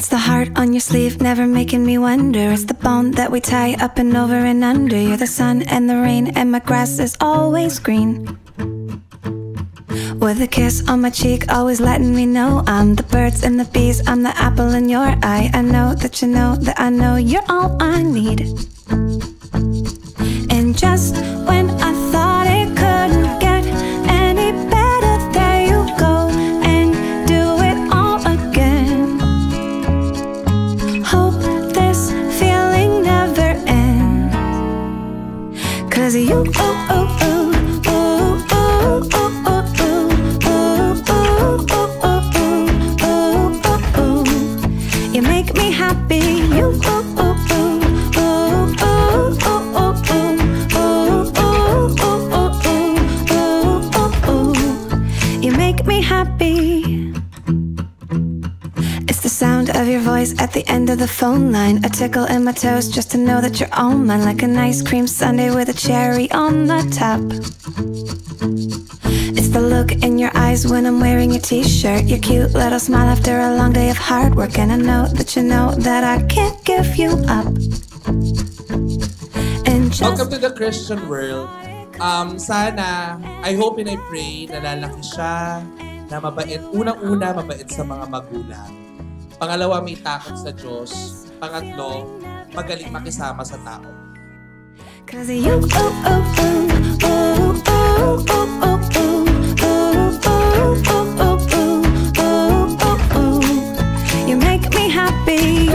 It's the heart on your sleeve, never making me wonder. It's the bone that we tie up and over and under. You're the sun and the rain, and my grass is always green. With a kiss on my cheek, always letting me know I'm the birds and the bees, I'm the apple in your eye. I know that you know that I know you're all I need. And just when I thought it couldn't get any better, there you go and do it all again. Hope this feeling never ends, 'cause you, ooh, ooh, ooh. Of your voice at the end of the phone line, a tickle in my toes just to know that you're all mine, like an ice cream sundae with a cherry on the top. It's the look in your eyes when I'm wearing your t-shirt, your cute little smile after a long day of hard work, and I know that you know that I can't give you up. And welcome to the Christian world. Sana, I hope and I pray na lalaki siya, na mabait. Unang-una, mabait sa mga magulang. Pangalawa, may takot sa Diyos. Pangatlo, magaling makisama sa tao. You make me happy.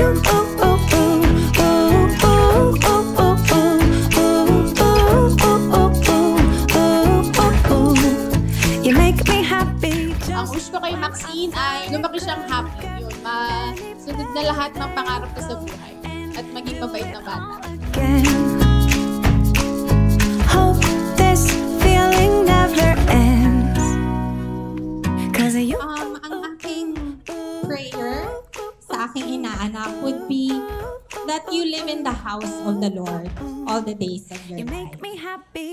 You make me happy. Ang gusto kay Maxine ay lumaki siyang happy. Sunod na lahat ng pangarap ko sa buhay at maging mabait na bata. Hope this feeling never ends. Ang aking prayer sa aking inaanak would be that you live in the house of the Lord all the days of your life.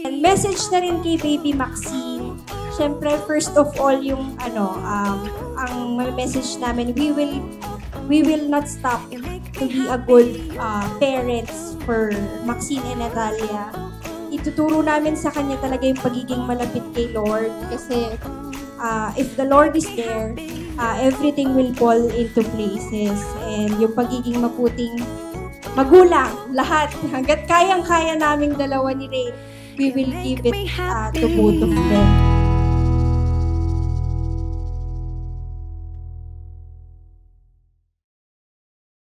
And message na rin kay Baby Maxine. Siyempre, first of all, yung ang message namin, we will not stop to be a good parents for Maxine and Natalia. Ituturo namin sa kanya talaga yung pagiging malapit kay Lord, kasi if the Lord is there, everything will fall into places, and yung pagiging maputing magulang, lahat, hanggat kayang-kaya naming dalawa ni Rain, we will give it to both of them.